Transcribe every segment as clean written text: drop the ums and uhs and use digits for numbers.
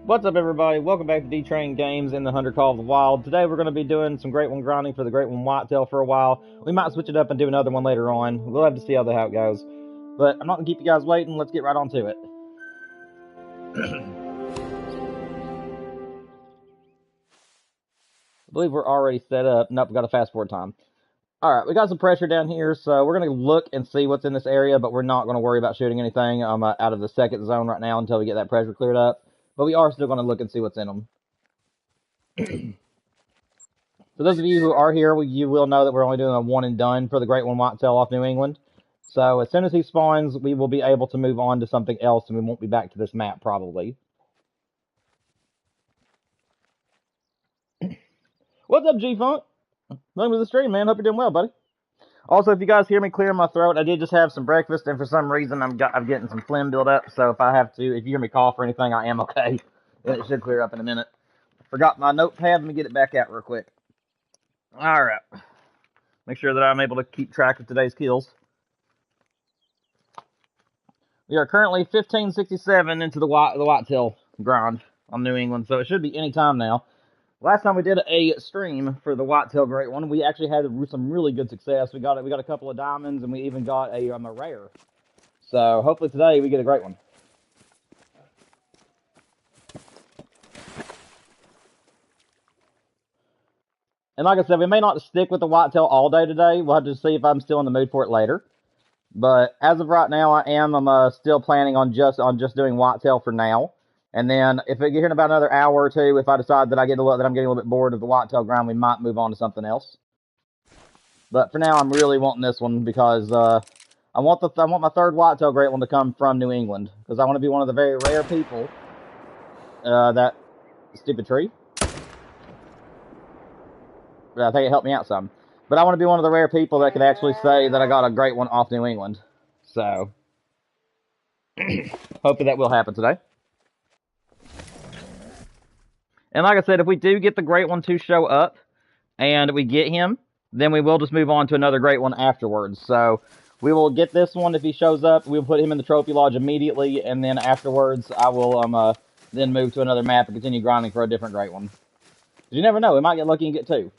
What's up, everybody? Welcome back to D-Train Games in the Hunter Call of the Wild. Today we're going to be doing some Great One grinding for the Great One Whitetail for a while. We might switch it up and do another one later on. We'll have to see how it goes. But I'm not going to keep you guys waiting. Let's get right on to it. I believe we're already set up. Nope, we got a fast forward time. Alright, we got some pressure down here, so we're going to look and see what's in this area, but we're not going to worry about shooting anything out of the second zone right now until we get that pressure cleared up. But we are still going to look and see what's in them. For those of you who are here, you will know that we're only doing a one and done for the Great One Whitetail off New England. So as soon as he spawns, we will be able to move on to something else, and we won't be back to this map, probably. What's up, G-Funk? Welcome to the stream, man. Hope you're doing well, buddy. Also, if you guys hear me clearing my throat, I did just have some breakfast, and for some reason, I'm getting some phlegm build up. So if you hear me cough or anything, I am okay. And it should clear up in a minute. Forgot my notepad. Let me get it back out real quick. Alright. Make sure that I'm able to keep track of today's kills. We are currently 1567 into the whitetail grind on New England, so it should be any time now. Last time we did a stream for the Whitetail Great One, we actually had some really good success. We got a couple of diamonds, and we even got a rare. So hopefully today we get a great one. And like I said, we may not stick with the whitetail all day today. We'll have to see if I'm still in the mood for it later. But as of right now, I'm still planning on just doing whitetail for now. And then if we get here in about another hour or two, if I decide that I'm getting a little bit bored of the whitetail grind, we might move on to something else. But for now, I'm really wanting this one because I want my third whitetail great one to come from New England, because I want to be one of the very rare people that stupid tree. I think it helped me out some. But I want to be one of the rare people that can actually say that I got a great one off New England. So, hopefully that will happen today. And like I said, if we do get the great one to show up, and we get him, then we will just move on to another great one afterwards. So, we will get this one if he shows up. We'll put him in the trophy lodge immediately, and then afterwards, I will then move to another map and continue grinding for a different great one. You never know, we might get lucky and get two.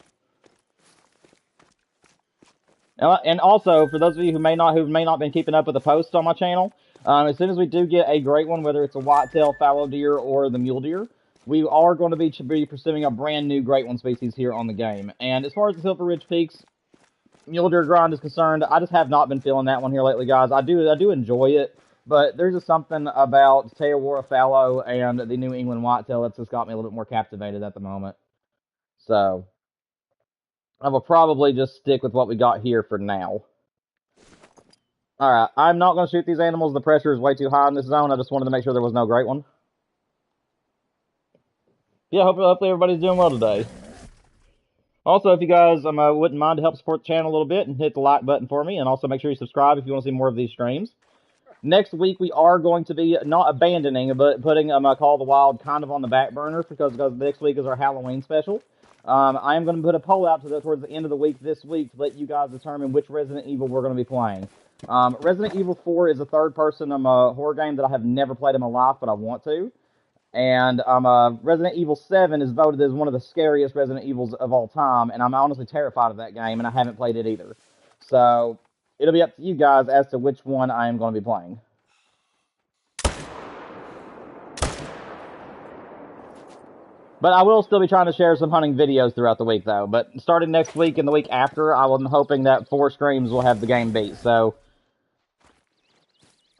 And also, for those of you who may not been keeping up with the posts on my channel, as soon as we do get a great one, whether it's a whitetail, fallow deer, or the mule deer, we are going to be pursuing a brand new great one species here on the game. And as far as the Silver Ridge Peaks mule deer grind is concerned, I just have not been feeling that one here lately, guys. I do enjoy it, but there's just something about Tarawara fallow and the New England whitetail that's just got me a little bit more captivated at the moment. So I will probably just stick with what we got here for now. Alright, I'm not going to shoot these animals. The pressure is way too high in this zone. I just wanted to make sure there was no great one. Yeah, hopefully everybody's doing well today. Also, if you guys wouldn't mind to help support the channel a little bit and hit the like button for me, and also make sure you subscribe if you want to see more of these streams. Next week, we are going to be not abandoning, but putting Call of the Wild kind of on the back burner, because next week is our Halloween special. I am going to put a poll out towards the end of the week this week to let you guys determine which Resident Evil we're going to be playing. Resident Evil 4 is a third-person horror game that I have never played in my life, but I want to. And Resident Evil 7 is voted as one of the scariest Resident Evils of all time, and I'm honestly terrified of that game, and I haven't played it either. So it'll be up to you guys as to which one I am going to be playing. But I will still be trying to share some hunting videos throughout the week, though. But starting next week and the week after, I'm hoping that 4 streams will have the game beat. So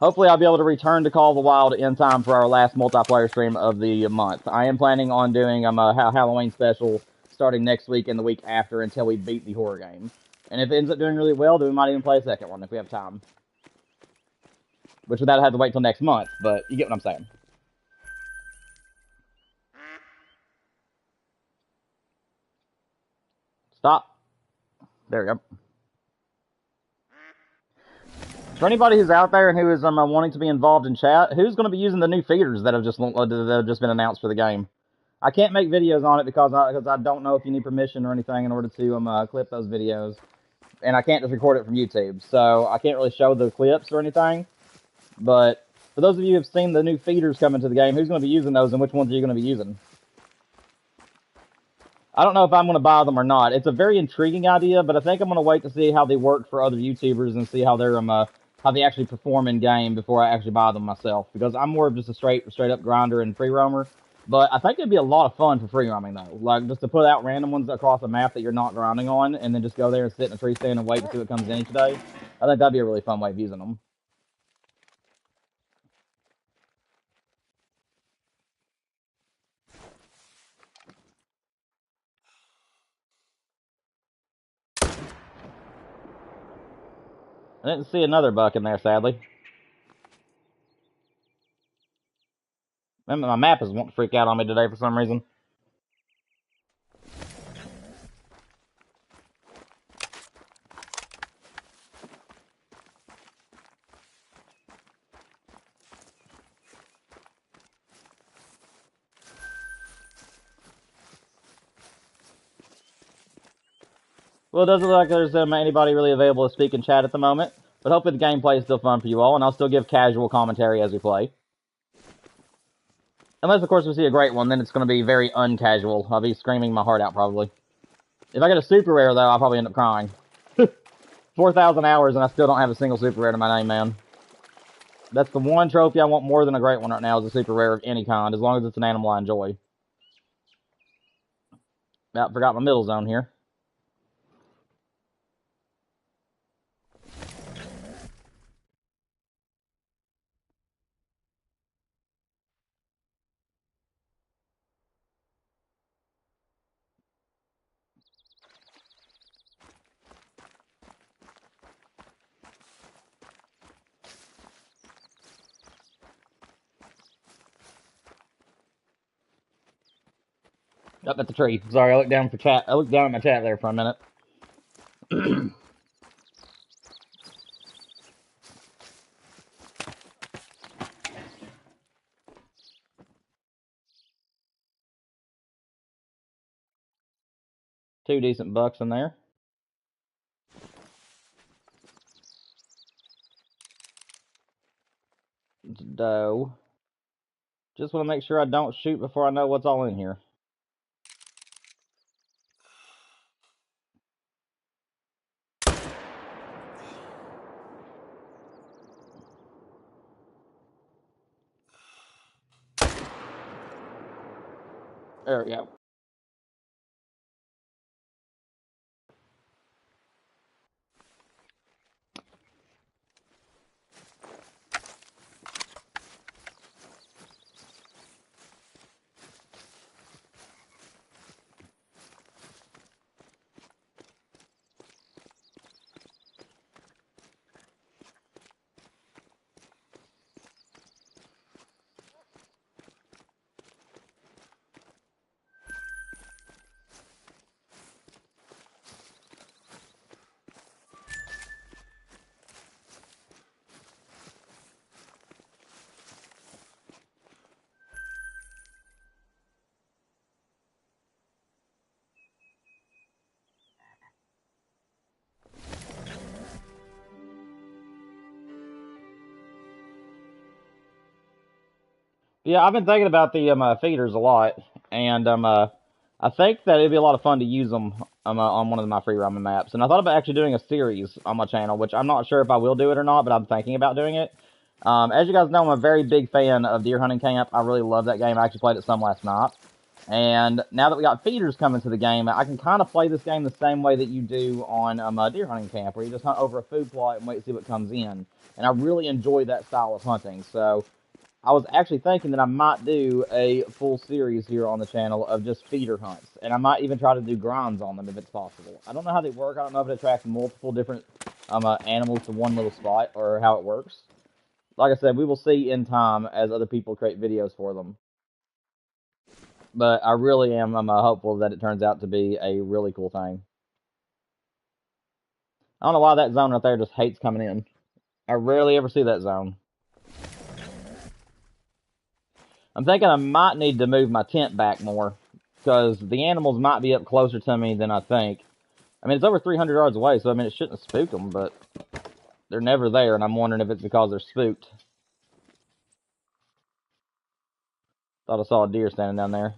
hopefully I'll be able to return to Call of the Wild in time for our last multiplayer stream of the month. I am planning on doing a Halloween special starting next week and the week after until we beat the horror game. And if it ends up doing really well, then we might even play a second one if we have time. Which without have to wait till next month, but you get what I'm saying. Stop. There we go. For anybody who's out there and who is wanting to be involved in chat, who's going to be using the new feeders that have just been announced for the game? I can't make videos on it because I don't know if you need permission or anything in order to clip those videos, and I can't just record it from YouTube, so I can't really show the clips or anything. But For those of you who have seen the new feeders come into the game, who's going to be using those and which ones are you going to be using? I don't know if I'm going to buy them or not. It's a very intriguing idea, but I think I'm going to wait to see how they work for other YouTubers and see how they're how they actually perform in game before I actually buy them myself. Because I'm more of just a straight up grinder and free roamer. But I think it'd be a lot of fun for free roaming though. Like just to put out random ones across a map that you're not grinding on, and then just go there and sit in a tree stand and wait to see what comes in each day. I think that'd be a really fun way of using them. I didn't see another buck in there, sadly. My map is wanting to freak out on me today for some reason. Well, it doesn't look like there's anybody really available to speak in chat at the moment, but hopefully the gameplay is still fun for you all, and I'll still give casual commentary as we play. Unless, of course, we see a great one, then it's going to be very uncasual. I'll be screaming my heart out, probably. If I get a super rare, though, I'll probably end up crying. 4,000 hours, and I still don't have a single super rare to my name, man. That's the one trophy I want more than a great one right now, is a super rare of any kind, as long as it's an animal I enjoy. About forgot my middle zone here. Up at the tree. Sorry, I looked down for chat. I looked down at my chat there for a minute. Two decent bucks in there. Doe. Just want to make sure I don't shoot before I know what's all in here. There we go. Yeah, I've been thinking about the feeders a lot, and I think that it'd be a lot of fun to use them on one of my free roaming maps. And I thought about actually doing a series on my channel, which I'm not sure if I will do it or not, but I'm thinking about doing it. As you guys know, I'm a very big fan of Deer Hunting Camp. I really love that game. I actually played it some last night. And now that we got feeders coming to the game, I can kind of play this game the same way that you do on Deer Hunting Camp, where you just hunt over a food plot and wait to see what comes in. And I really enjoy that style of hunting. So I was actually thinking that I might do a full series here on the channel of just feeder hunts. And I might even try to do grinds on them if it's possible. I don't know how they work. I don't know if it attracts multiple different animals to one little spot or how it works. Like I said, we will see in time as other people create videos for them. But I really am hopeful that it turns out to be a really cool thing. I don't know why that zone right there just hates coming in. I rarely ever see that zone. I'm thinking I might need to move my tent back more, because the animals might be up closer to me than I think. I mean, it's over 300 yards away, so I mean, it shouldn't have spooked them, but they're never there, and I'm wondering if it's because they're spooked. Thought I saw a deer standing down there.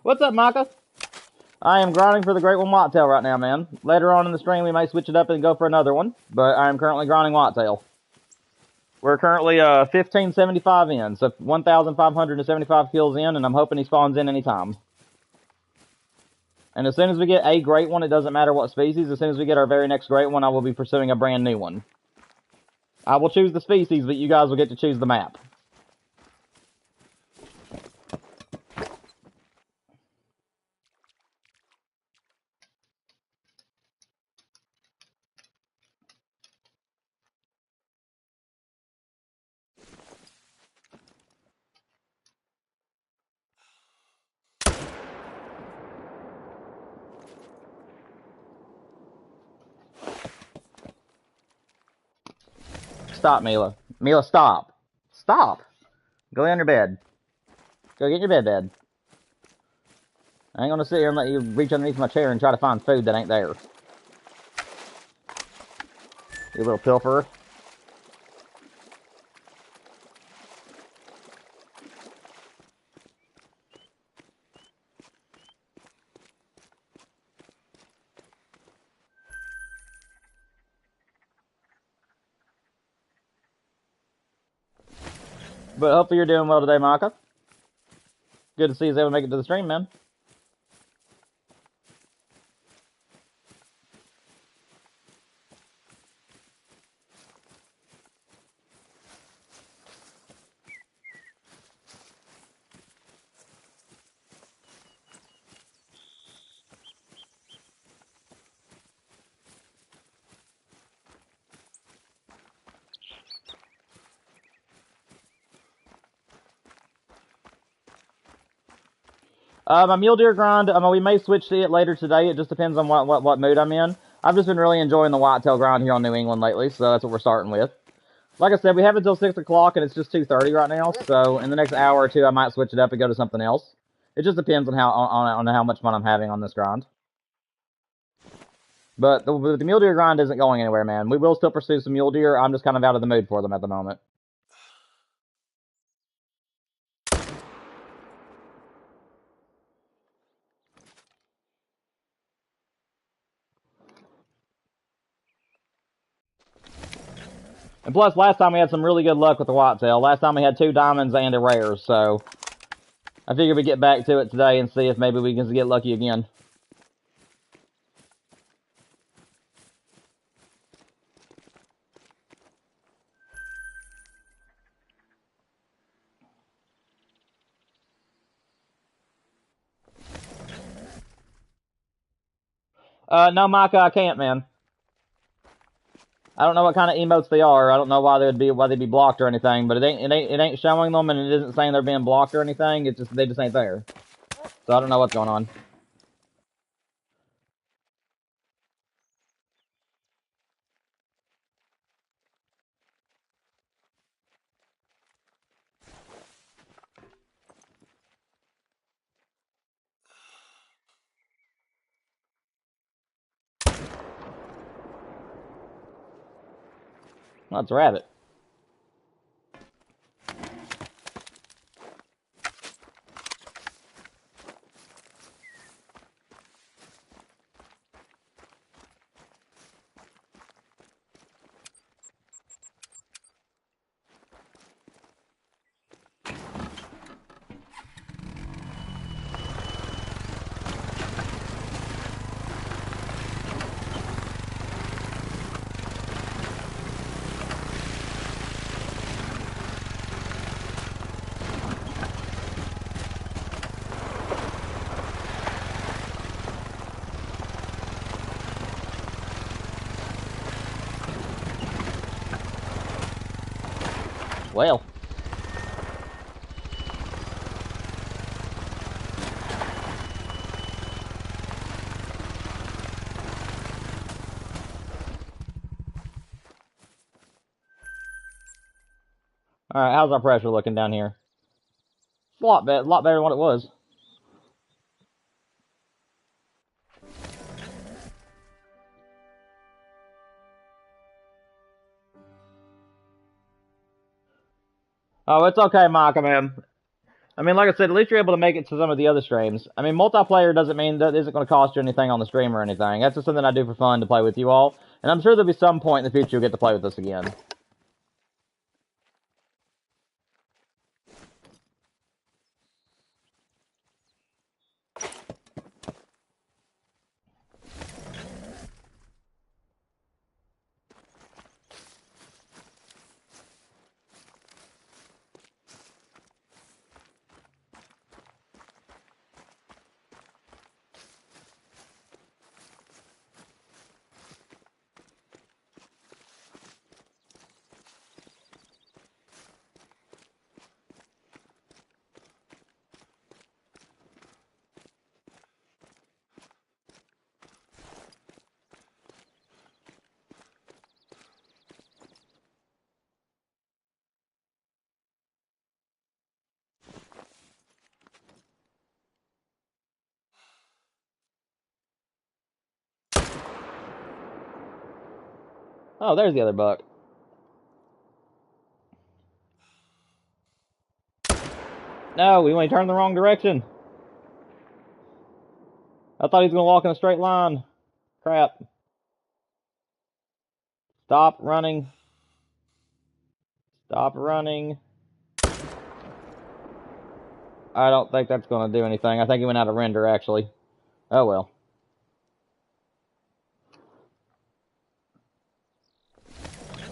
What's up, Micah? I am grinding for the Great One Whitetail right now, man. Later on in the stream, we might switch it up and go for another one, but I am currently grinding Whitetail. We're currently 1575 in, so 1,575 kills in, and I'm hoping he spawns in anytime. And as soon as we get a great one, it doesn't matter what species, as soon as we get our very next great one, I will be pursuing a brand new one. I will choose the species, but you guys will get to choose the map. Stop, Mila. Mila, stop. Stop. Go in your bed. Go get in your bed. I ain't gonna sit here and let you reach underneath my chair and try to find food that ain't there. You little pilferer. But hopefully you're doing well today, Micah. Good to see you able to make it to the stream, man. My mule deer grind, we may switch to it later today. It just depends on what mood I'm in. I've just been really enjoying the whitetail grind here on New England lately, so that's what we're starting with. Like I said, we have until 6 o'clock, and it's just 2:30 right now, so in the next hour or two, I might switch it up and go to something else. It just depends on how much fun I'm having on this grind. But the mule deer grind isn't going anywhere, man. We will still pursue some mule deer. I'm just kind of out of the mood for them at the moment. And plus, last time we had some really good luck with the whitetail. Last time we had 2 diamonds and a rare, so I figured we'd get back to it today and see if maybe we can get lucky again. No, Micah, I can't, man. I don't know what kind of emotes they are. I don't know why they'd be blocked or anything, but it ain't showing them, and it isn't saying they're being blocked or anything. It's just they just ain't there. So I don't know what's going on. Well, it's a rabbit. Well. All right, how's our pressure looking down here? It's a lot better than what it was. Oh, it's okay, Mike. I mean, like I said, at least you're able to make it to some of the other streams. I mean, multiplayer doesn't mean that isn't going to cost you anything on the stream or anything. That's just something I do for fun to play with you all. And I'm sure there'll be some point in the future you'll get to play with us again. Oh, there's the other buck. No, we went turned the wrong direction. I thought he was going to walk in a straight line. Crap. Stop running. Stop running. I don't think that's going to do anything. I think he went out of render, actually. Oh, well.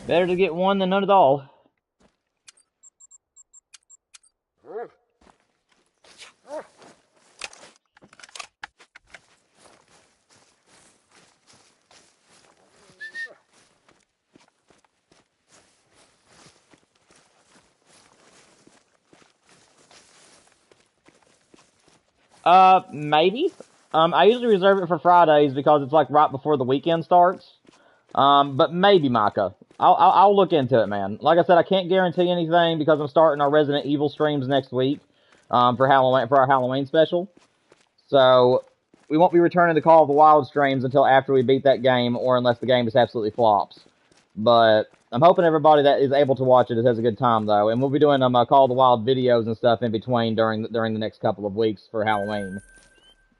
Better to get one than none at all. Maybe. I usually reserve it for Fridays because it's like right before the weekend starts. But maybe, Micah. I'll look into it, man. Like I said, I can't guarantee anything because I'm starting our Resident Evil streams next week, for Halloween, for our Halloween special. So, we won't be returning to Call of the Wild streams until after we beat that game, or unless the game just absolutely flops. But I'm hoping everybody that is able to watch it has a good time, though. And we'll be doing Call of the Wild videos and stuff in between during the next couple of weeks for Halloween.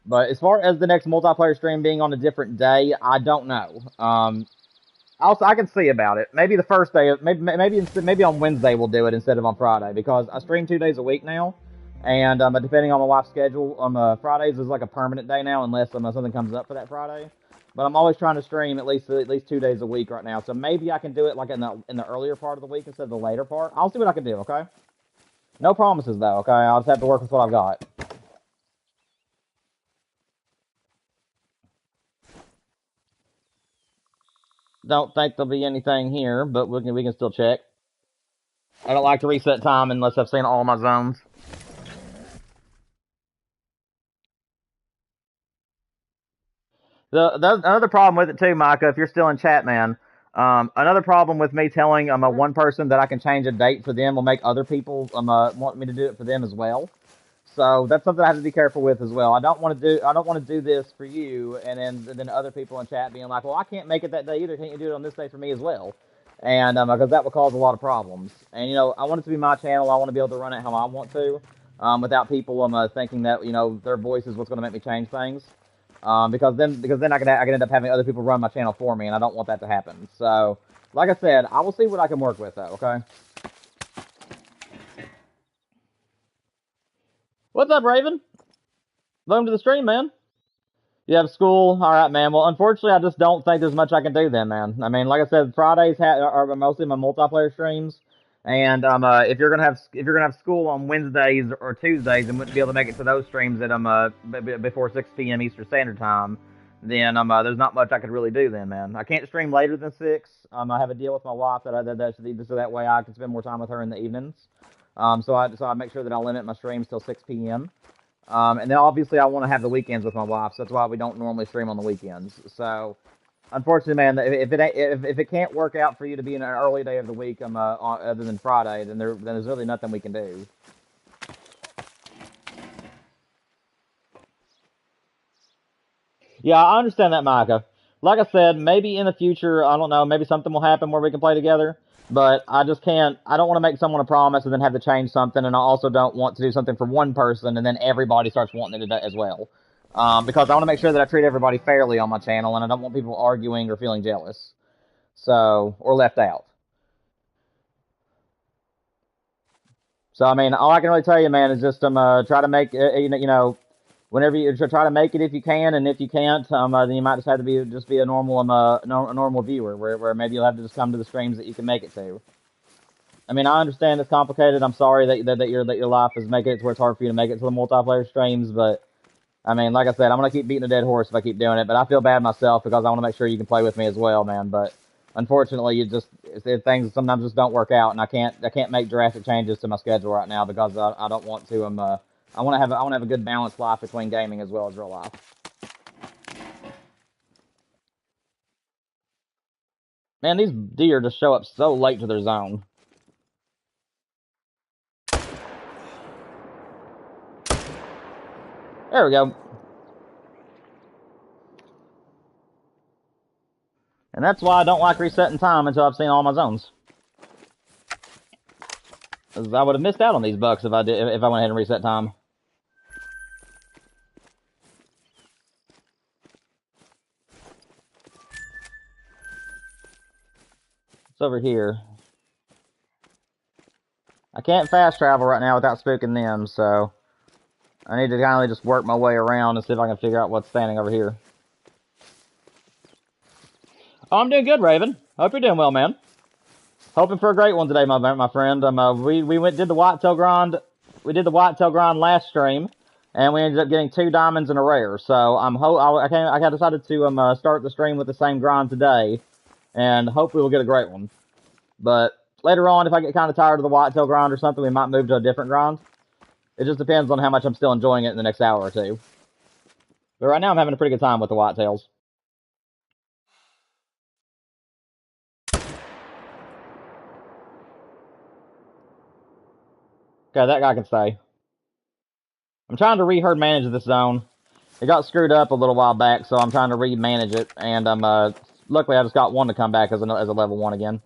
But as far as the next multiplayer stream being on a different day, I don't know. Also, I can see about it. Maybe the first day, maybe on Wednesday we'll do it instead of on Friday, because I stream 2 days a week now, and depending on my wife's schedule, Fridays is like a permanent day now, unless something comes up for that Friday. But I'm always trying to stream at least 2 days a week right now, so maybe I can do it like in the earlier part of the week instead of the later part. I'll see what I can do. Okay. No promises though. Okay, I'll just have to work with what I've got. Don't think there'll be anything here, but we can still check. I don't like to reset time unless I've seen all my zones. Another problem with it too, Micah, if you're still in chat, man. Another problem with me telling one person that I can change a date for them will make other people want me to do it for them as well. So that's something I have to be careful with as well. I don't want to do this for you, and then other people in chat being like, well, I can't make it that day either. Can't you do it on this day for me as well? And because that will cause a lot of problems. And I want it to be my channel. I want to be able to run it how I want to, without people thinking that their voice is what's going to make me change things. Because then I can end up having other people run my channel for me, and I don't want that to happen. So, like I said, I will see what I can work with, though. Okay. What's up, Raven? Welcome to the stream, man. You have school? All right, man. Well, unfortunately, I just don't think there's much I can do then, man. I mean, like I said, Fridays are mostly my multiplayer streams, and if you're gonna have school on Wednesdays or Tuesdays and wouldn't be able to make it to those streams at before 6 p.m. Eastern Standard Time, then there's not much I could really do then, man. I can't stream later than 6. I have a deal with my wife so that way I can spend more time with her in the evenings. So I make sure that I limit my streams till 6 p.m. And then obviously I want to have the weekends with my wife, so that's why we don't normally stream on the weekends. So unfortunately, man, if it can't work out for you to be in an early day of the week, other than Friday, then there's really nothing we can do. Yeah, I understand that, Micah. Like I said, maybe in the future, I don't know, maybe something will happen where we can play together. But I just can't. I don't want to make someone a promise and then have to change something, and I also don't want to do something for one person and then everybody starts wanting it as well. Because I want to make sure that I treat everybody fairly on my channel, and I don't want people arguing or feeling jealous, so or left out. So I mean, all I can really tell you, man, is just try to make whenever you try to make it if you can, and if you can't, then you might just have to be a normal a normal viewer, where maybe you'll have to just come to the streams that you can make it to. I mean, I understand it's complicated. I'm sorry that your life is making it to where it's hard for you to make it to the multiplayer streams, but I mean, like I said, I'm gonna keep beating a dead horse if I keep doing it. But I feel bad myself because I want to make sure you can play with me as well, man. But unfortunately, things sometimes just don't work out, and I can't make drastic changes to my schedule right now because I don't want to. I want to have a good balanced life between gaming as well as real life. Man, these deer just show up so late to their zone. There we go. And that's why I don't like resetting time until I've seen all my zones. Because I would have missed out on these bucks if I went ahead and reset time. It's over here. I can't fast travel right now without spooking them, so I need to kind of just work my way around and see if I can figure out what's standing over here. Oh, I'm doing good, Raven. Hope you're doing well, man. Hoping for a great one today, my friend. Did the whitetail grind. We did the whitetail grind last stream, and we ended up getting 2 diamonds and a rare. So I decided to start the stream with the same grind today, and hopefully we'll get a great one. But later on, if I get kind of tired of the whitetail grind or something, we might move to a different grind. It just depends on how much I'm still enjoying it in the next hour or two. But right now, I'm having a pretty good time with the whitetails. Okay, that guy can stay. I'm trying to re-herd manage this zone. It got screwed up a little while back, so I'm trying to re-manage it. And luckily I just got one to come back as a level 1 again.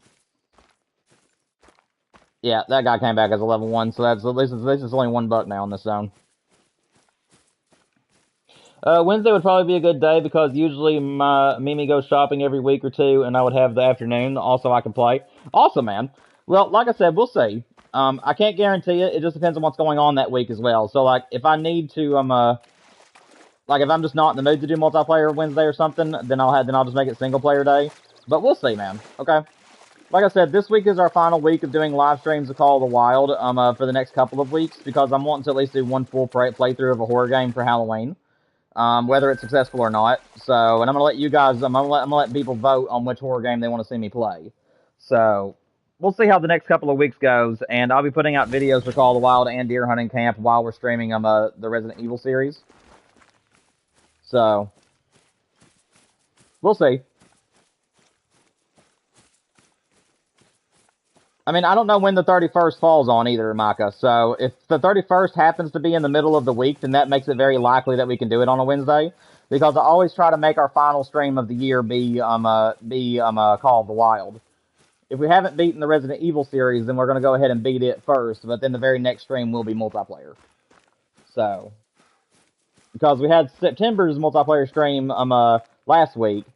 Yeah, that guy came back as a level 1, so that's at least it's only 1 buck now in this zone. Wednesday would probably be a good day because usually Mimi goes shopping every week or two, and I would have the afternoon. Also, I can play. Awesome, man. Well, like I said, we'll see. I can't guarantee it. It just depends on what's going on that week as well. So, like, if I need to, like, if I'm just not in the mood to do multiplayer Wednesday or something, then I'll just make it single player day. But we'll see, man. Okay. Like I said, this week is our final week of doing live streams of Call of the Wild for the next couple of weeks because I'm wanting to at least do one full playthrough of a horror game for Halloween, whether it's successful or not. So, and I'm gonna let you guys, I'm gonna let people vote on which horror game they want to see me play. So, we'll see how the next couple of weeks goes, and I'll be putting out videos for Call of the Wild and Deer Hunting Camp while we're streaming the Resident Evil series. So, we'll see. I mean, I don't know when the 31st falls on either, Micah. So if the 31st happens to be in the middle of the week, then that makes it very likely that we can do it on a Wednesday. Because I always try to make our final stream of the year be Call of the Wild. If we haven't beaten the Resident Evil series, then we're going to go ahead and beat it first. But then the very next stream will be multiplayer. So, because we had September's multiplayer stream last week.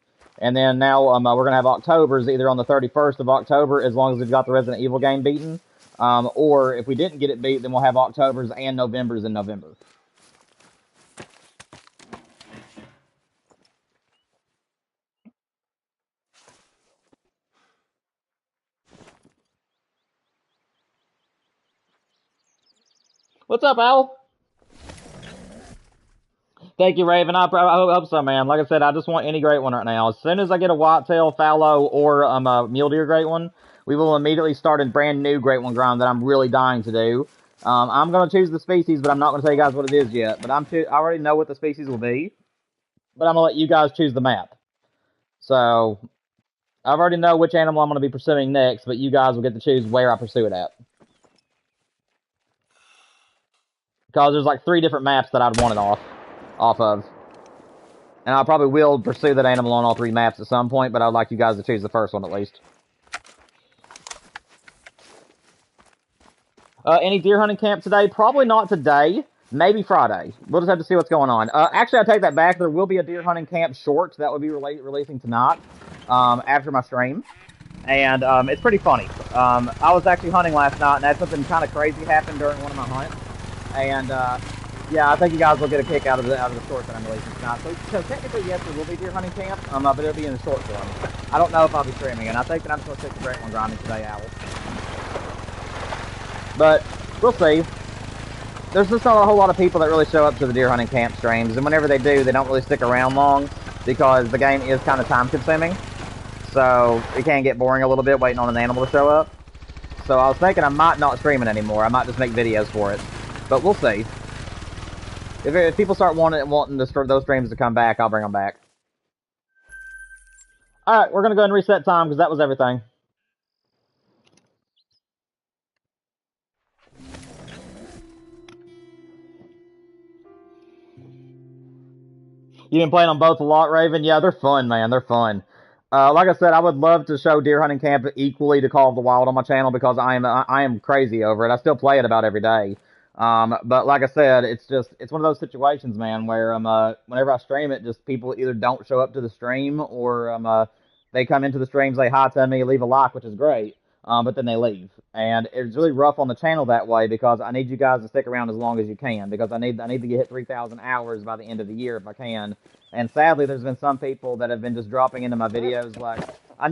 And then now we're going to have October's either on the 31st of October, as long as we've got the Resident Evil game beaten. Or if we didn't get it beat, then we'll have October's and November's in November. What's up, Al? Thank you, Raven. I hope so, man. Like I said, I just want any great one right now. As soon as I get a whitetail, fallow, or a mule deer great one, we will immediately start a brand new great one grind that I'm really dying to do. I'm going to choose the species, but I'm not going to tell you guys what it is yet. But I already know what the species will be, but I'm going to let you guys choose the map. So I already know which animal I'm going to be pursuing next, but you guys will get to choose where I pursue it at. Because there's like 3 different maps that I'd want it off of. And I probably will pursue that animal on all 3 maps at some point, but I'd like you guys to choose the first one at least. Any deer hunting camp today? Probably not today. Maybe Friday. We'll just have to see what's going on. Actually, I take that back. There will be a deer hunting camp short that will be releasing tonight after my stream. And it's pretty funny. I was actually hunting last night, and had something kind of crazy happen during one of my hunts. And yeah, I think you guys will get a kick out of the short that I'm releasing tonight. So technically, yes, there will be deer hunting camp, but it'll be in the short form. I don't know if I'll be streaming, and I think that I'm supposed to take the great one grinding today, Owl. But we'll see. There's just not a whole lot of people that really show up to the deer hunting camp streams, and whenever they do, they don't really stick around long because the game is kind of time consuming. So it can get boring a little bit waiting on an animal to show up. So I was thinking I might not stream it anymore. I might just make videos for it. But we'll see. If people start wanting those streams to come back, I'll bring them back. Alright, we're going to go ahead and reset time because that was everything. You've been playing on both a lot, Raven? Yeah, they're fun, man. They're fun. Like I said, I would love to show deer hunting camp equally to Call of the Wild on my channel because I am crazy over it. I still play it about every day. But like I said, it's one of those situations, man, where whenever I stream it, just people either don't show up to the stream or they come into the stream, say hi to me, leave a like, which is great. But then they leave, and it's really rough on the channel that way because I need you guys to stick around as long as you can because I need to get 3,000 hours by the end of the year if I can. And sadly, there's been some people that have been just dropping into my videos like,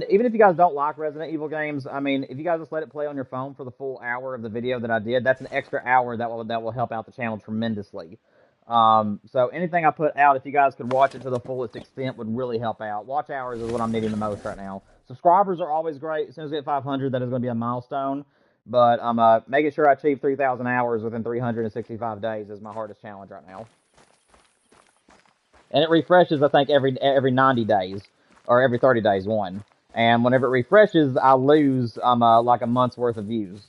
even if you guys don't like Resident Evil games, I mean, if you guys just let it play on your phone for the full hour of the video that I did, that's an extra hour that will help out the channel tremendously. So anything I put out, if you guys could watch it to the fullest extent, would really help out. Watch hours is what I'm needing the most right now. Subscribers are always great. As soon as we get 500, that is going to be a milestone. But I'm making sure I achieve 3,000 hours within 365 days is my hardest challenge right now. And it refreshes, I think, every 90 days or every 30 days one. And whenever it refreshes, I lose like a month's worth of views.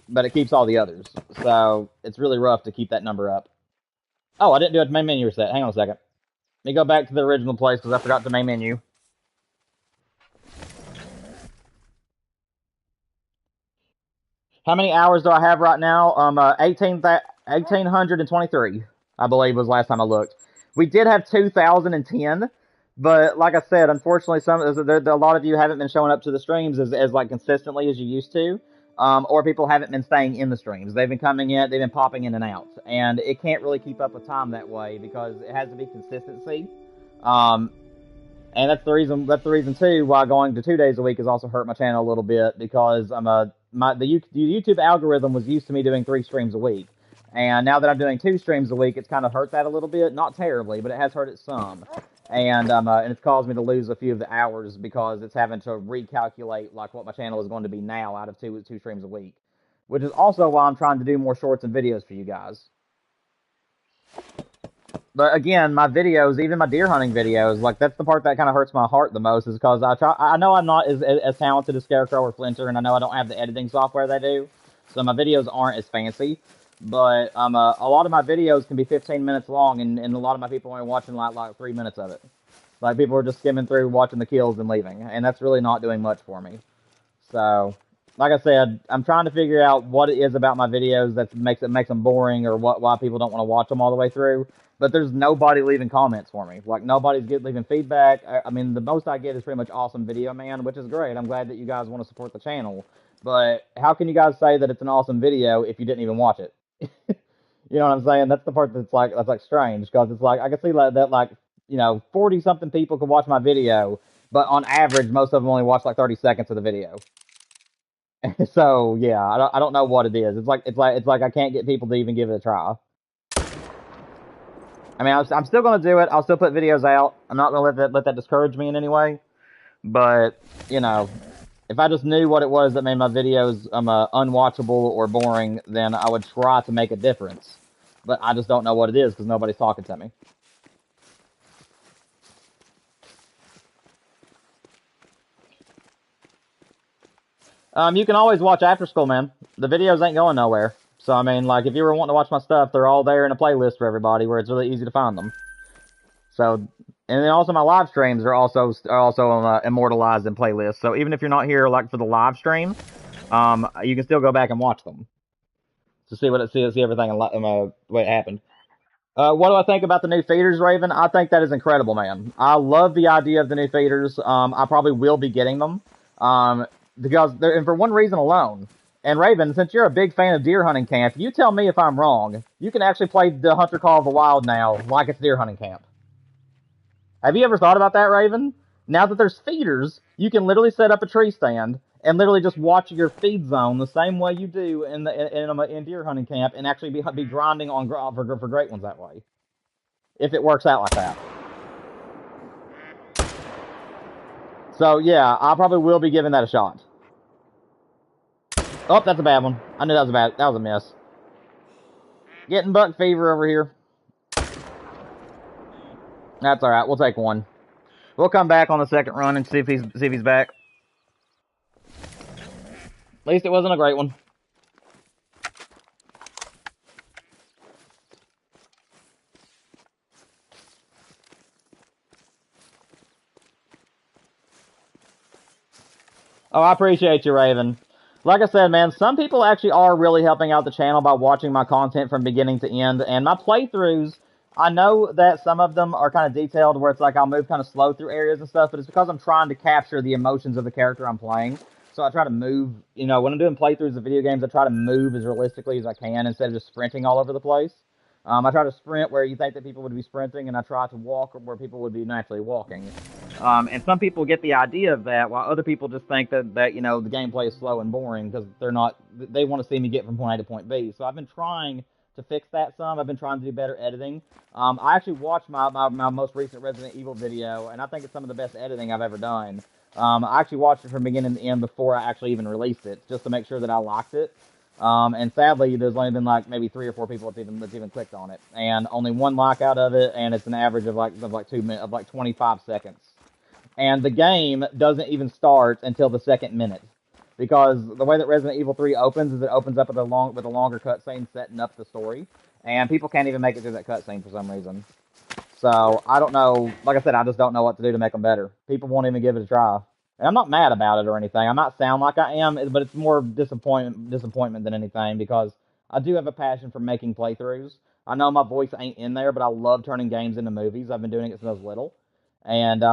But it keeps all the others. So it's really rough to keep that number up. Oh, I didn't do a main menu reset. Hang on a second. Let me go back to the original place because I forgot the main menu. How many hours do I have right now? 1,823, I believe was last time I looked. We did have 2,010, but like I said, unfortunately, a lot of you haven't been showing up to the streams as like consistently as you used to, or people haven't been staying in the streams. They've been coming in, they've been popping in and out, and it can't really keep up with time that way because it has to be consistency. And that's the reason too why going to 2 days a week has also hurt my channel a little bit because the YouTube algorithm was used to me doing 3 streams a week, and now that I'm doing 2 streams a week, it's kind of hurt that a little bit. Not terribly, but it has hurt it some, and it's caused me to lose a few of the hours because it's having to recalculate like what my channel is going to be now out of two streams a week, which is also why I'm trying to do more shorts and videos for you guys. But again, my videos, even my deer hunting videos, like that's the part that kind of hurts my heart the most, is because I know I'm not as talented as Scarecrow or Flinter, and I know I don't have the editing software they do, so my videos aren't as fancy. But a lot of my videos can be 15 minutes long, and a lot of my people are only watching like 3 minutes of it. Like people are just skimming through, watching the kills and leaving, and that's really not doing much for me. So, like I said, I'm trying to figure out what it is about my videos that makes them boring, or why people don't want to watch them all the way through. But there's nobody leaving comments for me. Like, nobody's leaving feedback. I mean, the most I get is pretty much awesome video, man, which is great. I'm glad that you guys want to support the channel. But how can you guys say that it's an awesome video if you didn't even watch it? You know what I'm saying? That's the part that's like strange, because it's like I can see that 40-something people can watch my video, but on average, most of them only watch like 30 seconds of the video. So yeah, I don't know what it is. It's like I can't get people to even give it a try. I mean, I'm still gonna do it. I'll still put videos out. I'm not gonna let that discourage me in any way. But if I just knew what it was that made my videos unwatchable or boring, then I would try to make a difference. But I just don't know what it is because nobody's talking to me. You can always watch after school, man. The videos ain't going nowhere. So, I mean, like, if you were wanting to watch my stuff, they're all there in a playlist for everybody where it's really easy to find them. So, and then also my live streams are also immortalized in playlists. So even if you're not here, like, for the live stream, you can still go back and watch them to see see everything the way it happened. What do I think about the new feeders, Raven? I think that is incredible, man. I love the idea of the new feeders. I probably will be getting them. Because and for one reason alone. And Raven, since you're a big fan of deer hunting camp, you tell me if I'm wrong. You can actually play the Hunter Call of the Wild now like it's deer hunting camp. Have you ever thought about that, Raven? Now that there's feeders, you can literally set up a tree stand and literally just watch your feed zone the same way you do in deer hunting camp, and actually be grinding on for great ones that way. If it works out like that. So yeah, I probably will be giving that a shot. Oh, that's a bad one. I knew that was a miss. Getting buck fever over here. That's alright, we'll take one. We'll come back on the second run and see if he's back. At least it wasn't a great one. Oh, I appreciate you, Raven. Like I said, man, some people actually are really helping out the channel by watching my content from beginning to end. And my playthroughs, I know that some of them are kind of detailed where it's like I'll move kind of slow through areas and stuff, but it's because I'm trying to capture the emotions of the character I'm playing. So I try to move, you know, when I'm doing playthroughs of video games, I try to move as realistically as I can instead of just sprinting all over the place. I try to sprint where you think that people would be sprinting, and I try to walk where people would be naturally walking. And some people get the idea of that, while other people just think that you know, the gameplay is slow and boring because they want to see me get from point A to point B. So I've been trying to fix that some. I've been trying to do better editing. I actually watched my most recent Resident Evil video, and I think it's some of the best editing I've ever done. I actually watched it from beginning to end before I actually even released it, just to make sure that I liked it. And sadly, there's only been like maybe 3 or 4 people that's even clicked on it, and only 1 like out of it, and it's an average of like 25 seconds. And the game doesn't even start until the second minute, because the way that Resident Evil 3 opens is it opens up with a longer cutscene setting up the story, and people can't even make it through that cutscene for some reason. So I don't know. Like I said, I just don't know what to do to make them better. People won't even give it a try. And I'm not mad about it or anything. I might sound like I am, but it's more disappointment than anything, because I do have a passion for making playthroughs. I know my voice ain't in there, but I love turning games into movies. I've been doing it since I was little, and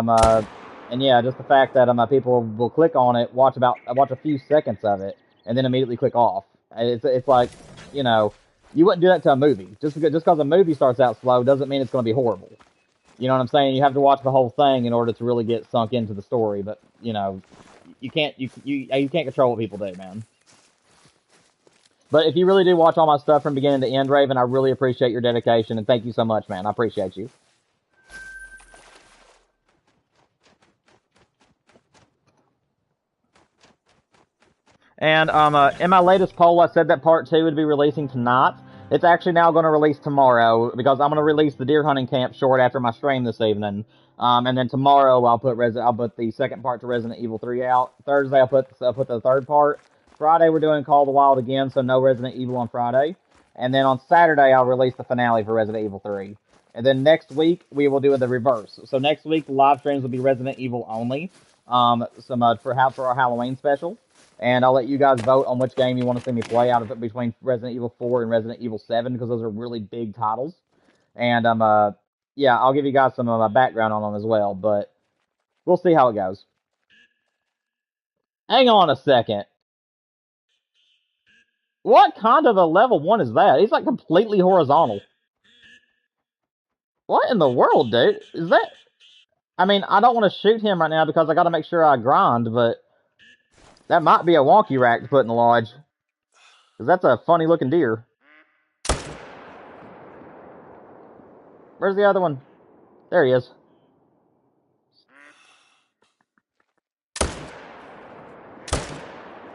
and yeah, just the fact that people will click on it, watch a few seconds of it, and then immediately click off. It's like, you know, you wouldn't do that to a movie. Just because a movie starts out slow doesn't mean it's going to be horrible. You know what I'm saying? You have to watch the whole thing in order to really get sunk into the story. But you know, you can't control what people do, man. But if you really do watch all my stuff from beginning to end, Raven, I really appreciate your dedication, and thank you so much, man. I appreciate you. And in my latest poll, I said that part 2 would be releasing tonight. It's actually now going to release tomorrow, because I'm going to release the deer hunting camp short after my stream this evening. And then tomorrow I'll put the second part to Resident Evil 3 out. Thursday I'll put the third part. Friday we're doing Call of the Wild again, so no Resident Evil on Friday. And then on Saturday I'll release the finale for Resident Evil 3. And then next week we will do the reverse. So next week the live streams will be Resident Evil only. For our Halloween special. And I'll let you guys vote on which game you want to see me play out of between Resident Evil 4 and Resident Evil 7, because those are really big titles. And yeah, I'll give you guys some of my background on them as well, but we'll see how it goes. Hang on a second. What kind of a level 1 is that? He's like completely horizontal. What in the world, dude? Is that... I mean, I don't want to shoot him right now because I got to make sure I grind, but that might be a wonky rack to put in the lodge. Because that's a funny looking deer. Where's the other one? There he is.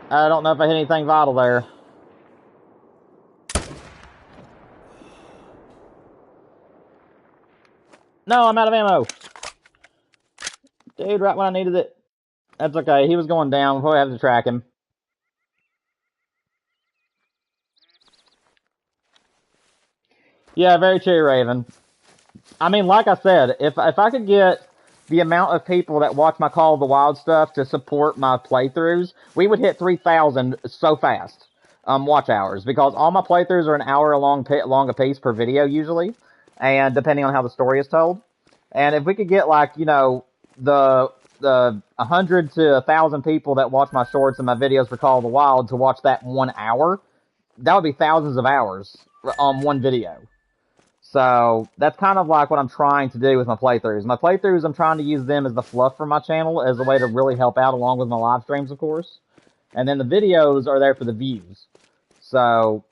I don't know if I hit anything vital there. No, I'm out of ammo. Dude, right when I needed it. That's okay. He was going down. We'll probably have to track him. Yeah, very true, Raven. I mean, like I said, if I could get the amount of people that watch my Call of the Wild stuff to support my playthroughs, we would hit 3,000 so fast. Watch hours, because all my playthroughs are an hour long a piece per video usually, and depending on how the story is told. And if we could get like the 100 to 1,000 people that watch my shorts and my videos for Call of the Wild to watch that 1 hour, that would be thousands of hours on one video. So that's kind of like what I'm trying to do with my playthroughs. My playthroughs, I'm trying to use them as the fluff for my channel, as a way to really help out along with my live streams, of course. And then the videos are there for the views. So,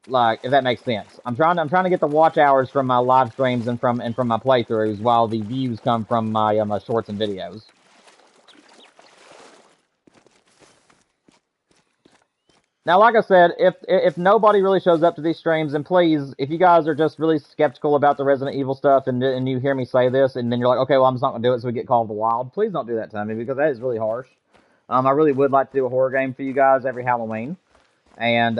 like, if that makes sense, I'm trying to get the watch hours from my live streams and from my playthroughs, while the views come from my my shorts and videos. Now, like I said, if nobody really shows up to these streams, then please, if you guys are just really skeptical about the Resident Evil stuff, and you hear me say this, and then you're like, okay, well, I'm just not gonna do it, so we get Call of the Wild. Please don't do that to me, because that is really harsh. I really would like to do a horror game for you guys every Halloween, and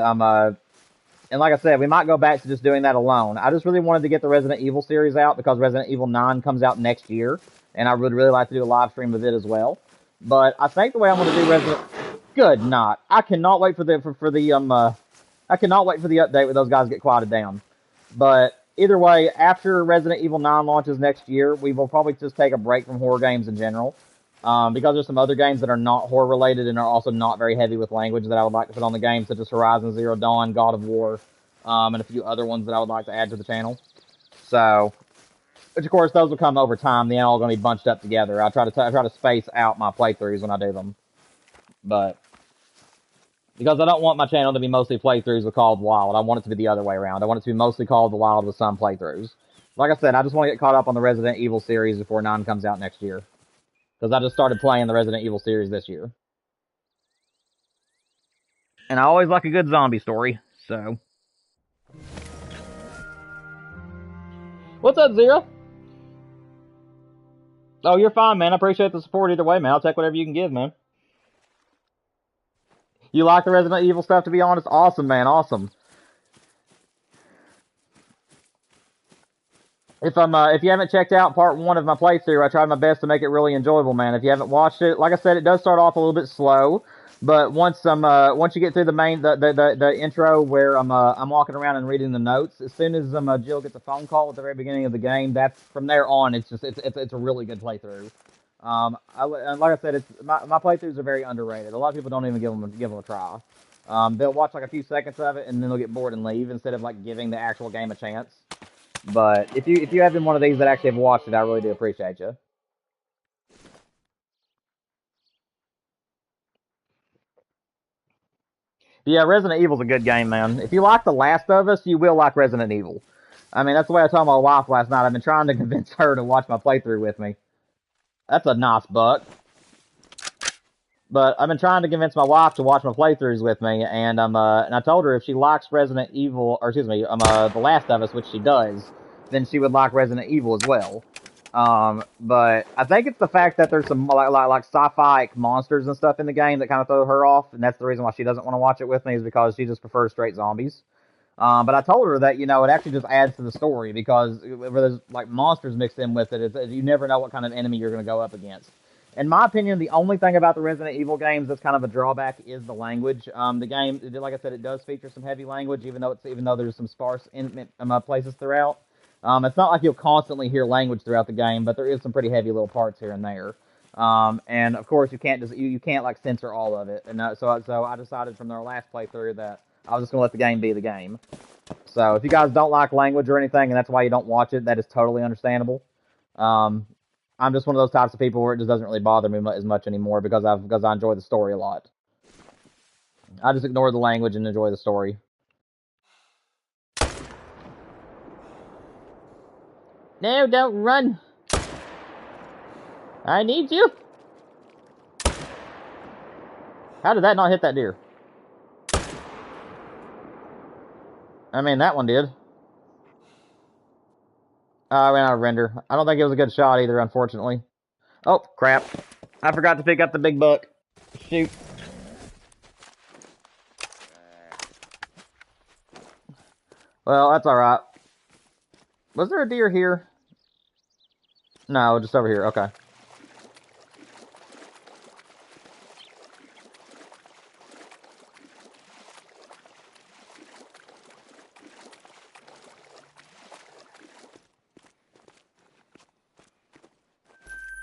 and like I said, we might go back to just doing that alone. I just really wanted to get the Resident Evil series out because Resident Evil 9 comes out next year, and I would really like to do a live stream of it as well. But I think the way I'm going to do Resident Good not. I cannot wait for the I cannot wait for the update where those guys get quieted down. But either way, after Resident Evil 9 launches next year, we will probably just take a break from horror games in general. Because there's some other games that are not horror related and are also not very heavy with language that I would like to put on the game, such as Horizon Zero Dawn, God of War, and a few other ones that I would like to add to the channel. So, which of course those will come over time. They're all going to be bunched up together. I try to space out my playthroughs when I do them, but because I don't want my channel to be mostly playthroughs with Call of the Wild, I want it to be the other way around. I want it to be mostly Call of the Wild with some playthroughs. Like I said, I just want to get caught up on the Resident Evil series before 9 comes out next year. Because I just started playing the Resident Evil series this year. And I always like a good zombie story, so. What's up, Zero? Oh, you're fine, man. I appreciate the support either way, man. I'll take whatever you can give, man. You like the Resident Evil stuff, to be honest? Awesome, man. Awesome. If you haven't checked out part 1 of my playthrough, I tried my best to make it really enjoyable, man. If you haven't watched it, like I said, it does start off a little bit slow, but once you get through the intro where I'm walking around and reading the notes, as soon as Jill gets a phone call at the very beginning of the game, that's from there on. It's a really good playthrough. And like I said, my playthroughs are very underrated. A lot of people don't even give them a try. They'll watch like a few seconds of it and then they'll get bored and leave instead of like giving the actual game a chance. But if you have been one of these that actually have watched it, I really do appreciate you. But yeah, Resident Evil's a good game, man. If you like The Last of Us, you will like Resident Evil. I mean, that's the way I told my wife last night. I've been trying to convince her to watch my playthrough with me. That's a nice buck. But I've been trying to convince my wife to watch my playthroughs with me, and and I told her if she likes Resident Evil, or excuse me, The Last of Us, which she does, then she would like Resident Evil as well. But I think it's the fact that there's some like sci-fi monsters and stuff in the game that kind of throw her off, and that's the reason why she doesn't want to watch it with me, is because she just prefers straight zombies. But I told her that it actually just adds to the story, because where there's like monsters mixed in with it, you never know what kind of enemy you're going to go up against. In my opinion, the only thing about the Resident Evil games that's kind of a drawback is the language. The game, like I said, it does feature some heavy language, even though there's some sparse places throughout. It's not like you'll constantly hear language throughout the game, but there is some pretty heavy little parts here and there. And of course, you can't like censor all of it. And so I decided from our last playthrough that I was just gonna let the game be the game. So if you guys don't like language or anything, and that's why you don't watch it, that is totally understandable. I'm just one of those types of people where it just doesn't really bother me as much anymore, because I enjoy the story a lot. I just ignore the language and enjoy the story. No, don't run. I need you. How did that not hit that deer? I mean, that one did. I ran out of render. I don't think it was a good shot either, unfortunately. Oh, crap. I forgot to pick up the big buck. Shoot. Well, that's alright. Was there a deer here? No, just over here. Okay.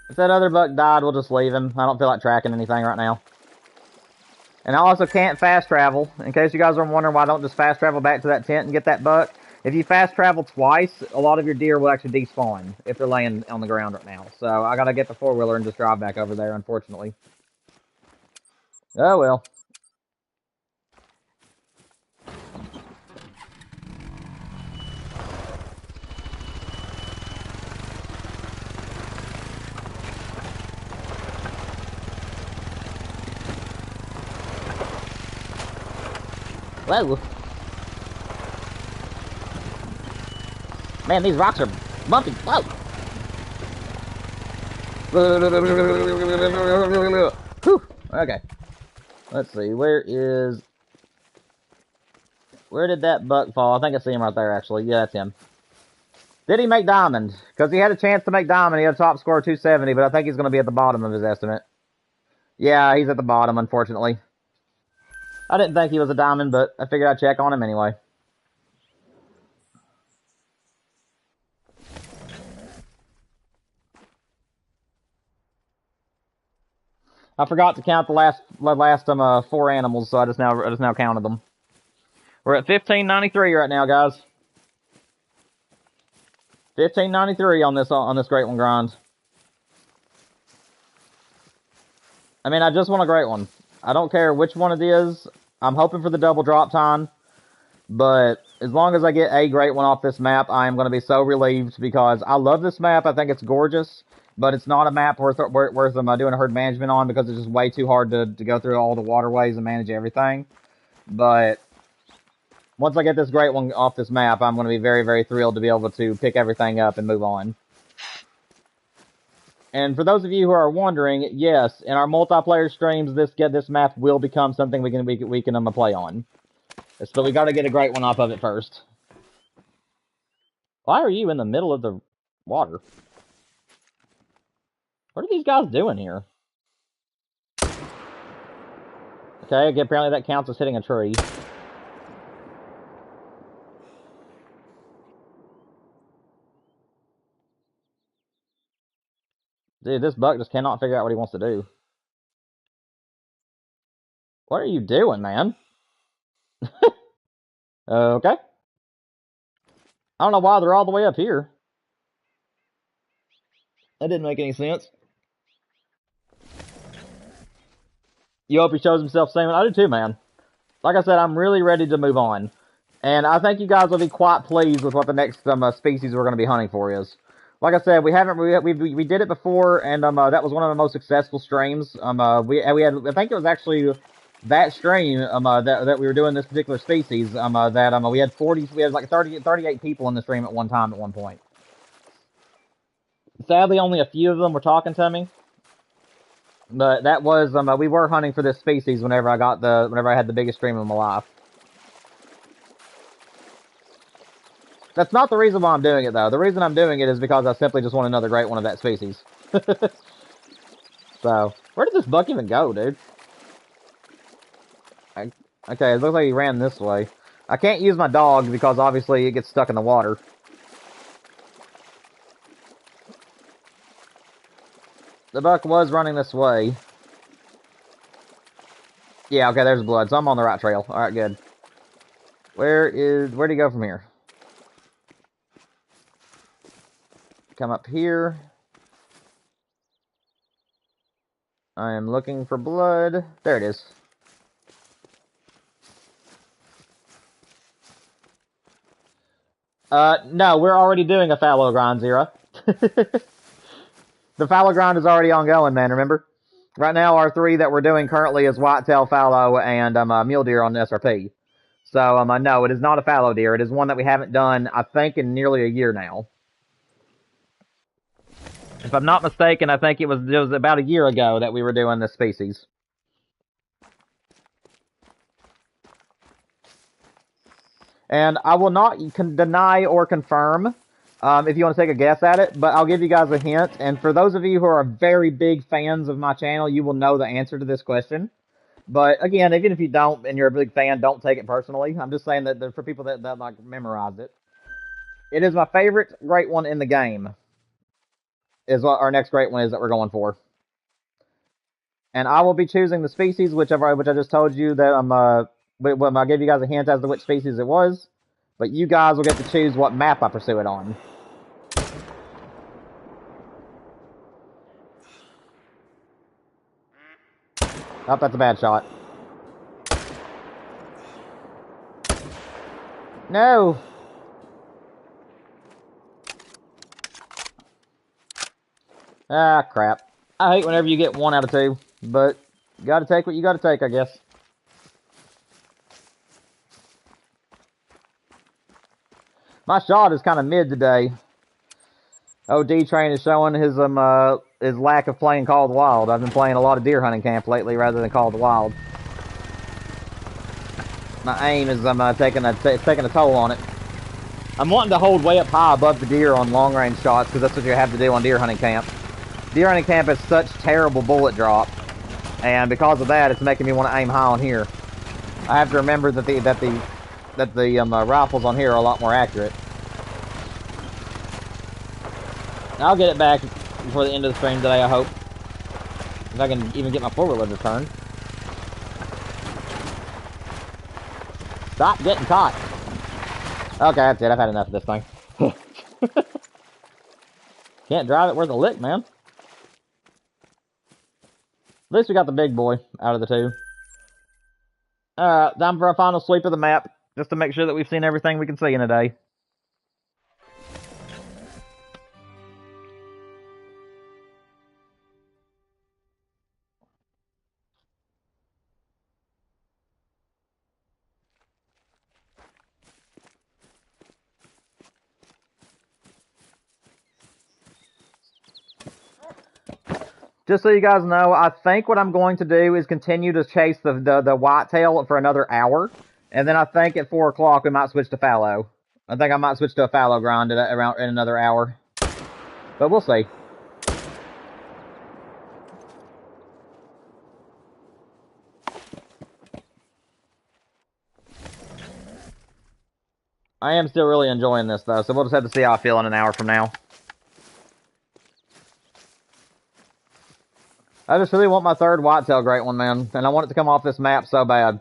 If that other buck died, we'll just leave him. I don't feel like tracking anything right now. And I also can't fast travel. In case you guys are wondering why I don't just fast travel back to that tent and get that buck. If you fast travel twice, a lot of your deer will actually despawn if they're laying on the ground right now. So I gotta get the four-wheeler and just drive back over there, unfortunately. Oh well. Whoa. Man, these rocks are bumpy. Whoa. Whew. Okay. Let's see. Where did that buck fall? I think I see him right there, actually. Yeah, that's him. Did he make diamond? Because he had a chance to make diamond. He had a top score of 270, but I think he's going to be at the bottom of his estimate. Yeah, he's at the bottom, unfortunately. I didn't think he was a diamond, but I figured I'd check on him anyway. I forgot to count the last 4 animals, so I just now counted them. We're at 1593 right now, guys. 1593 on this great one grind. I mean, I just want a great one. I don't care which one it is. I'm hoping for the double drop time. But as long as I get a great one off this map, I am going to be so relieved because I love this map. I think it's gorgeous. But it's not a map worth doing a herd management on because it's just way too hard to go through all the waterways and manage everything. But once I get this great one off this map, I'm going to be very, very thrilled to be able to pick everything up and move on. And for those of you who are wondering, yes, in our multiplayer streams, this map will become something we can play on. So we got to get a great one off of it first. Why are you in the middle of the water? What are these guys doing here? Okay, apparently that counts as hitting a tree. Dude, this buck just cannot figure out what he wants to do. What are you doing, man? Okay. I don't know why they're all the way up here. That didn't make any sense. You hope he shows himself soon? I do too, man. Like I said, I'm really ready to move on. And I think you guys will be quite pleased with what the next species we're going to be hunting for is. Like I said, we did it before, and that was one of the most successful streams. We had, I think it was actually that stream that we were doing this particular species. We had like 38 people in the stream at one time at one point. Sadly, only a few of them were talking to me. But that was we were hunting for this species whenever I had the biggest stream of my life. That's not the reason why I'm doing it, though. The reason I'm doing it is because I simply just want another great one of that species. So, where did this buck even go, dude? Okay, it looks like he ran this way. I can't use my dog because obviously it gets stuck in the water. The buck was running this way. Yeah, okay, there's blood, so I'm on the right trail. Alright, good. Where'd he go from here? Come up here. I am looking for blood. There it is. No, we're already doing a fallow grind, Zero. The fallow grind is already ongoing, man, remember? Right now, our 3 that we're doing currently is whitetail, fallow, and mule deer on the SRP. So, no, it is not a fallow deer. It is one that we haven't done, I think, in nearly a year now. If I'm not mistaken, I think it was about a year ago that we were doing this species. And I will not deny or confirm if you want to take a guess at it, but I'll give you guys a hint. And for those of you who are very big fans of my channel, you will know the answer to this question. But again, even if you don't and you're a big fan, don't take it personally. I'm just saying that for people that like memorize it. It is my favorite great one in the game. Is what our next great one is that we're going for. And I will be choosing the species, which I just told you that I'll give you guys a hint as to which species it was. But you guys will get to choose what map I pursue it on. Oh, that's a bad shot. No! Ah, crap. I hate whenever you get 1 out of 2, but you gotta take what you gotta take, I guess. My shot is kind of mid today. OD Train is showing his lack of playing Call of the Wild. I've been playing a lot of deer hunting camp lately rather than Call of the Wild. My aim is taking a toll on it. I'm wanting to hold way up high above the deer on long range shots because that's what you have to do on deer hunting camp. Deer hunting camp has such terrible bullet drop, and because of that, it's making me want to aim high on here. I have to remember that the rifles on here are a lot more accurate. I'll get it back before the end of the stream today, I hope. If I can even get my four-wheeler to turn. Stop getting caught. Okay, that's it. I've had enough of this thing. Can't drive it worth a lick, man. At least we got the big boy out of the two. Alright, time for a final sweep of the map, just to make sure that we've seen everything we can see in a day. Just so you guys know, I think what I'm going to do is continue to chase the whitetail for another hour. And then I think at 4 o'clock we might switch to fallow. I think I might switch to a fallow grind in another hour. But we'll see. I am still really enjoying this though, so we'll just have to see how I feel in an hour from now. I just really want my third whitetail great one, man. And I want it to come off this map so bad.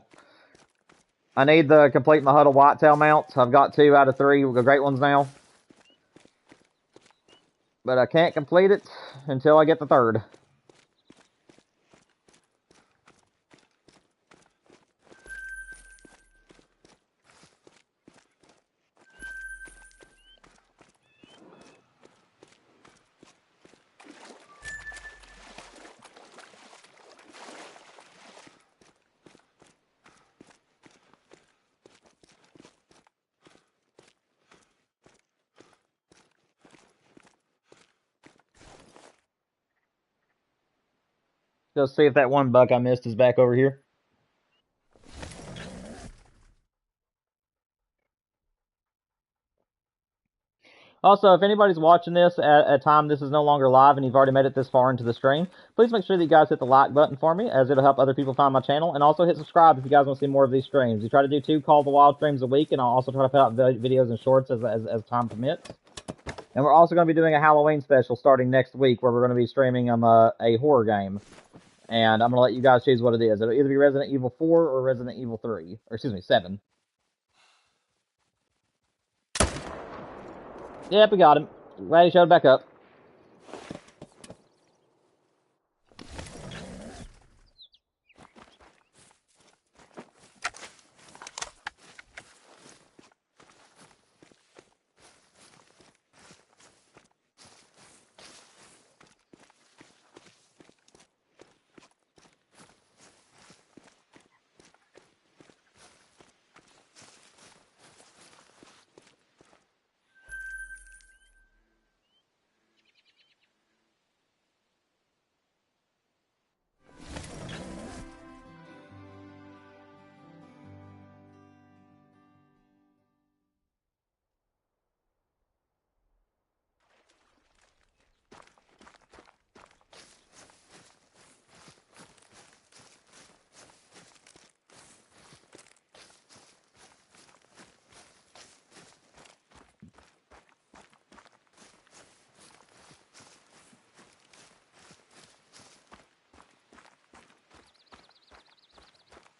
I need to complete my huddle whitetail mounts. I've got 2 out of 3 great ones now. But I can't complete it until I get the third. Just see if that one buck I missed is back over here. Also, if anybody's watching this at a time this is no longer live and you've already made it this far into the stream, please make sure that you guys hit the like button for me, as it'll help other people find my channel. And also hit subscribe if you guys want to see more of these streams. We try to do 2 Call of the Wild streams a week, and I'll also try to put out videos and shorts as time permits. And we're also going to be doing a Halloween special starting next week, where we're going to be streaming a horror game. And I'm going to let you guys choose what it is. It'll either be Resident Evil 4 or Resident Evil 3. Or, excuse me, 7. Yep, we got him. Glad he showed back up.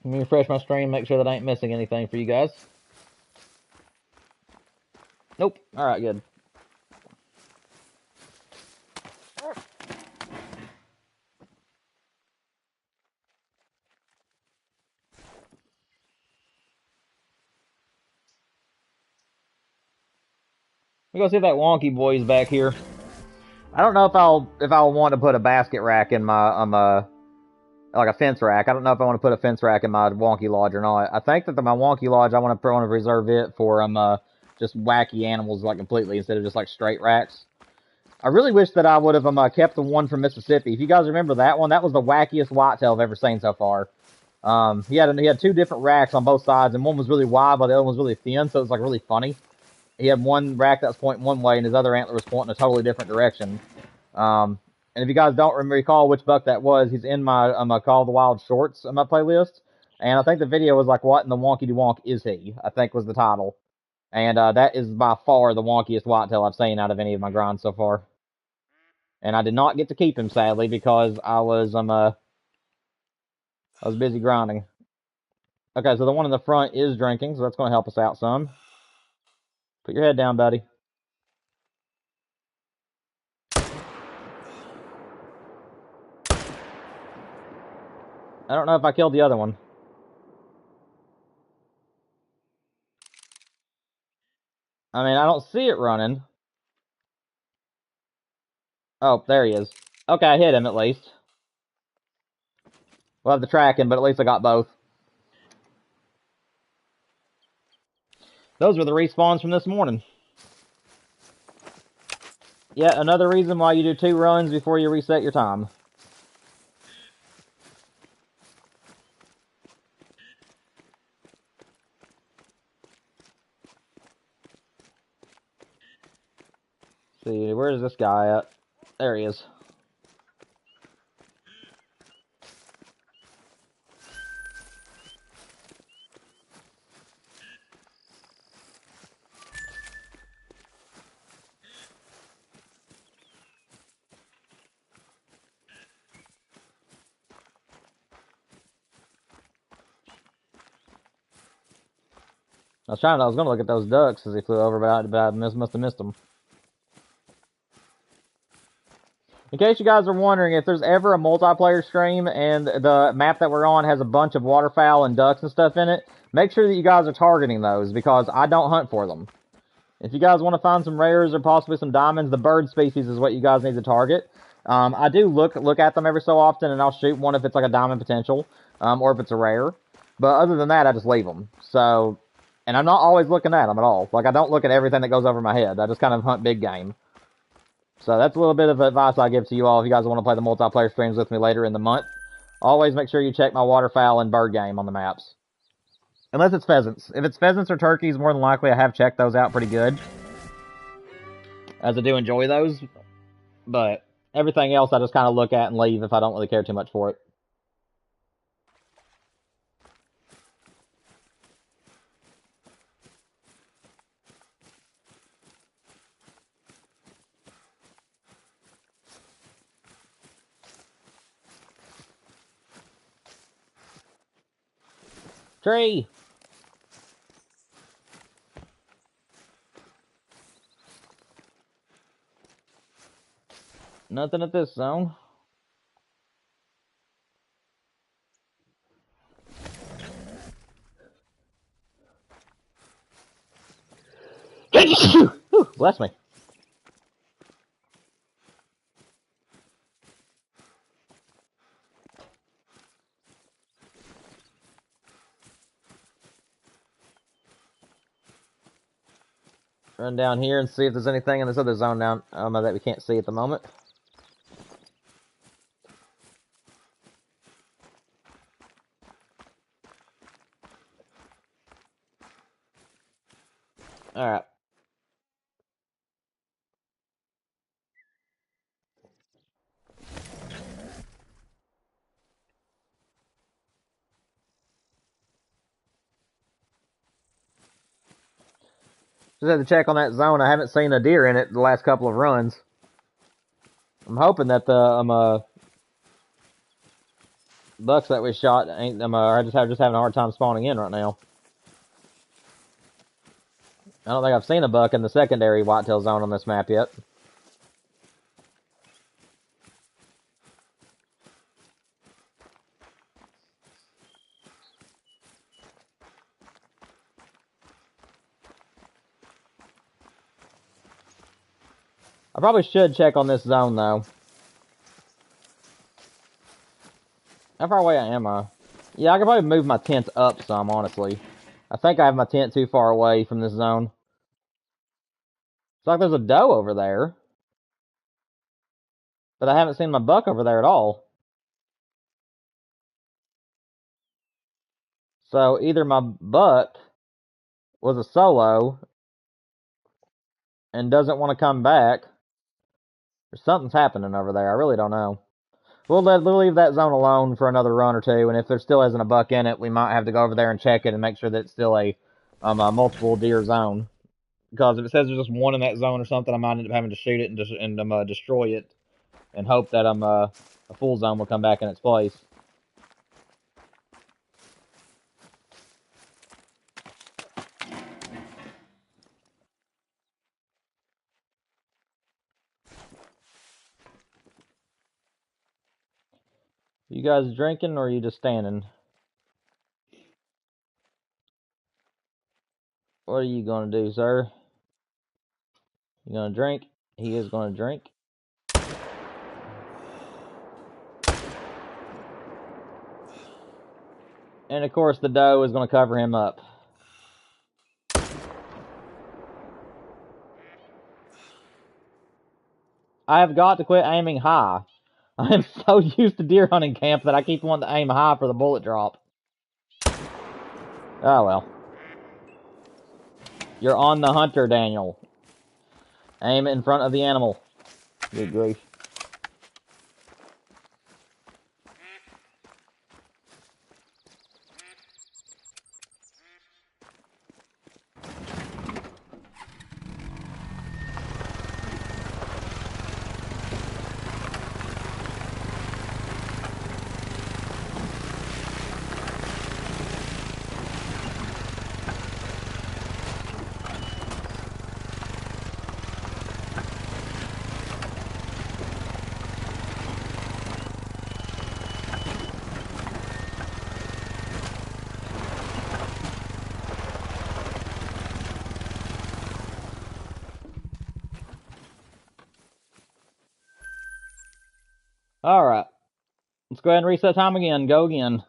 Let me refresh my stream, make sure that I ain't missing anything for you guys. Nope. Alright, good. We go see if that wonky boy's back here. I don't know if I'll want to put a basket rack in my like a fence rack. I don't know if I want to put a fence rack in my wonky lodge or not. I think that my wonky lodge I want to reserve it for just wacky animals like completely instead of just like straight racks. I really wish that I would have kept the one from Mississippi. If you guys remember that one, that was the wackiest whitetail I've ever seen so far. He had two different racks on both sides, and one was really wide, but the other one was really thin, so it was like really funny. He had one rack that was pointing one way, and his other antler was pointing a totally different direction. And if you guys don't recall which buck that was, he's in my Call of the Wild shorts on my playlist. And I think the video was like, "What in the wonky wonk is he?" I think was the title. And that is by far the wonkiest whitetail I've seen out of any of my grinds so far. And I did not get to keep him, sadly, because I was busy grinding. Okay, so the one in the front is drinking, so that's going to help us out some. Put your head down, buddy. I don't know if I killed the other one. I mean, I don't see it running. Oh, there he is. Okay, I hit him at least. We'll have to track him, but at least I got both. Those were the respawns from this morning. Yet another reason why you do 2 runs before you reset your time. Let's see, where is this guy at? There he is. I was going to look at those ducks as he flew over, but I must have missed them. In case you guys are wondering, if there's ever a multiplayer stream and the map that we're on has a bunch of waterfowl and ducks and stuff in it, make sure that you guys are targeting those, because I don't hunt for them. If you guys want to find some rares or possibly some diamonds, the bird species is what you guys need to target. I do look at them every so often, and I'll shoot one if it's like a diamond potential, or if it's a rare. But other than that, I just leave them. So, and I'm not always looking at them at all. Like, I don't look at everything that goes over my head. I just kind of hunt big game. So that's a little bit of advice I give to you all if you guys want to play the multiplayer streams with me later in the month. Always make sure you check my waterfowl and bird game on the maps. Unless it's pheasants. If it's pheasants or turkeys, more than likely I have checked those out pretty good, as I do enjoy those. But everything else I just kind of look at and leave if I don't really care too much for it. Tree! Nothing at this zone. Whew, bless me. Run down here and see if there's anything in this other zone down that we can't see at the moment. Alright. Just had to check on that zone. I haven't seen a deer in it the last couple of runs. I'm hoping that bucks that we shot ain't them. I just having a hard time spawning in right now. I don't think I've seen a buck in the secondary whitetail zone on this map yet. I probably should check on this zone though. How far away am I? Yeah, I could probably move my tent up some, honestly. I think I have my tent too far away from this zone. It's like there's a doe over there. But I haven't seen my buck over there at all. So either my buck was a solo and doesn't want to come back, or something's happening over there. I really don't know. We'll leave that zone alone for another run or two, and if there still isn't a buck in it, we might have to go over there and check it and make sure that it's still a multiple deer zone. Because if it says there's just one in that zone or something, I might end up having to shoot it and destroy it, and hope that a full zone will come back in its place. You guys drinking, or are you just standing? What are you gonna do, sir? You gonna drink? He is gonna drink. And of course the doe is gonna cover him up. I have got to quit aiming high. I am so used to deer hunting camp that I keep wanting to aim high for the bullet drop. Oh well. You're on the hunter, Daniel. Aim in front of the animal. Good grief. Alright. Let's go ahead and reset time again. Go again.